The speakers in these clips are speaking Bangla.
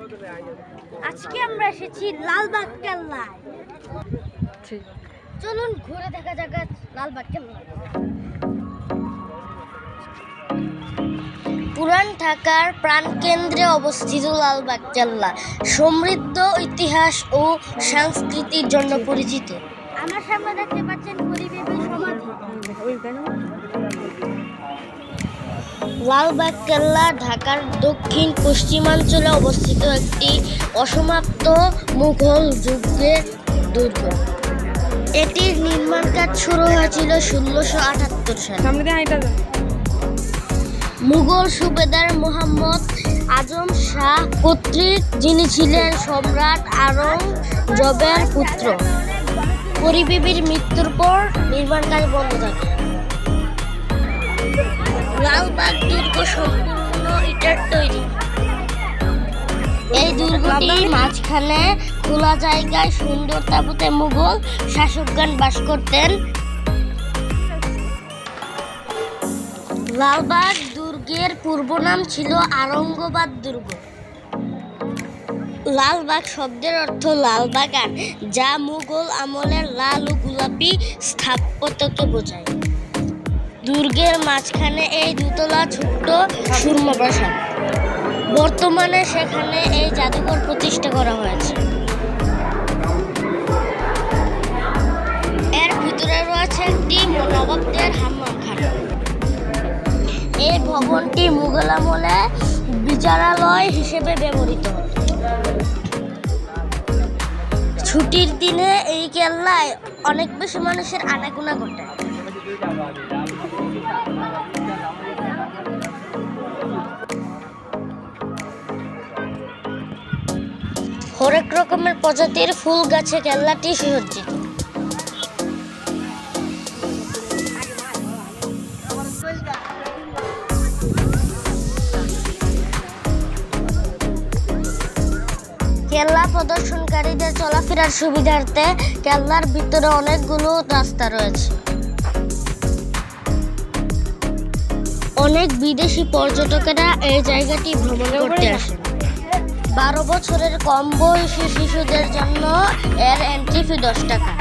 আজকে আমরা এসেছি লালবাগ কেল্লায়। চলুন ঘুরে দেখা যাক লালবাগ কেল্লা। পুরান ঢাকার প্রাণকেন্দ্রে অবস্থিত লালবাগ কেল্লা সমৃদ্ধ ইতিহাস ও সংস্কৃতির জন্য পরিচিত। আমার সামনে দেখতে পাচ্ছেন গরিবের সমাধি। লালবাগ কেল্লা ঢাকার দক্ষিণ পশ্চিমাঞ্চলে অবস্থিত একটি অসমাপ্ত মুঘল যুগের দুর্গ। এটির নির্মাণ কাজ শুরু হয়েছিল ১৬৭৮ সালে। মুঘল সুবেদার মোহাম্মদ আজম শাহ কর্তৃক, যিনি ছিলেন সম্রাট আওরঙ্গজেবের পুত্র। পরিবিবির মৃত্যুর পর নির্মাণ কাজ বন্ধ থাকে। লালবাগ দুর্গ সম্পূর্ণ ইটের তৈরি। এই দুর্গটির মাঝখানে খোলা জায়গায় সুন্দর তাঁবুতে মুঘল শাসকগণ বাস করতেন। লালবাগ দুর্গের পূর্ব নাম ছিল আওরঙ্গাবাদ দুর্গ। লালবাগ শব্দের অর্থ লাল বাগান, যা মুঘল আমলের লাল ও গোলাপি স্থাপত্যকে বোঝায়। দুর্গের মাঝখানে এই দুতলা ছোট্ট সুরমা প্রাসাদ। বর্তমানে সেখানে এই জাদুঘর প্রতিষ্ঠা করা হয়েছে। এর ভিতরে রয়েছে একটি নবাবদের হাম্মামখানা। এই ভবনটি মুঘল আমলে বিচারালয় হিসেবে ব্যবহৃত হতো। ছুটির দিনে এই কেল্লায় অনেক বেশি মানুষের আনাগোনা ঘটে। হরেক রকমের প্রজাতির ফুল গাছে কেল্লাটি সুসজ্জিত। কেল্লা প্রদর্শনকারীদের চলাফেরার সুবিধার্থে কেল্লার ভিতরে অনেকগুলো রাস্তা রয়েছে। অনেক বিদেশি পর্যটকেরা এই জায়গাটি ভ্রমণ করতে আসেন। ১২ বছরের কম বয়সী শিশুদের জন্য এর এন্ট্রি ফি ১০ টাকা।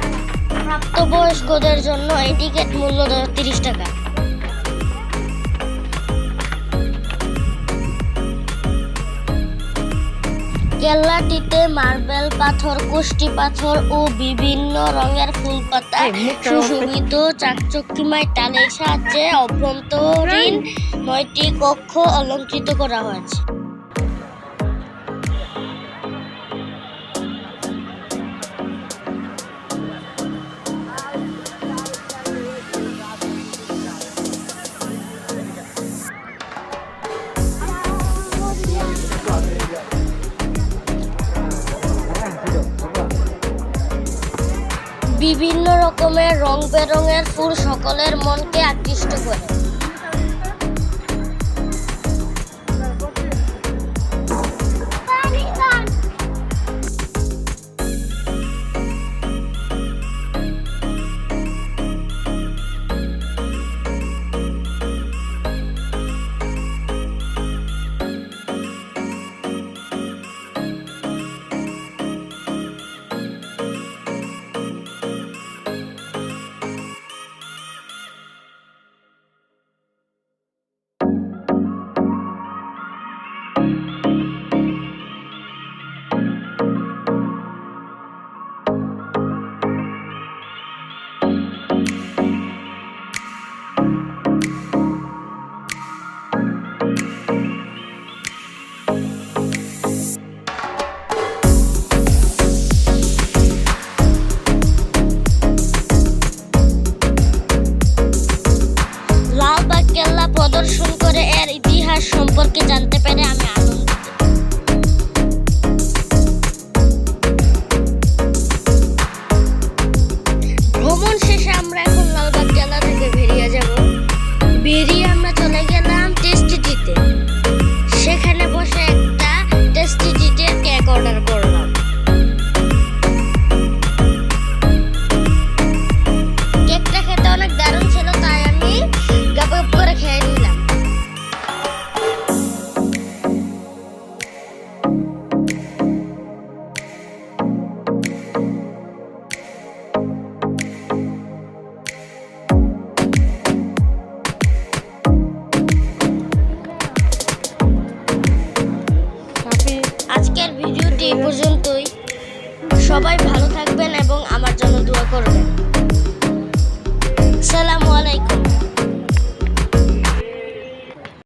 প্রাপ্তবয়স্কদের জন্য এই টিকিট মূল্য ৩০ টাকা। কেল্লাটিতে মার্বেল পাথর, কষ্টি পাথর ও বিভিন্ন রঙের ফুল পাতায় সুশোভিত চাকচক্যময় টালির সাহায্যে অভ্যন্তরীণ ৯টি কক্ষ অলংকৃত করা হয়েছে। বিভিন্ন রকমের রং বেরঙের ফুল সকলের মনকে আকৃষ্ট করে। এই পর্যন্তই। সবাই ভালো থাকবেন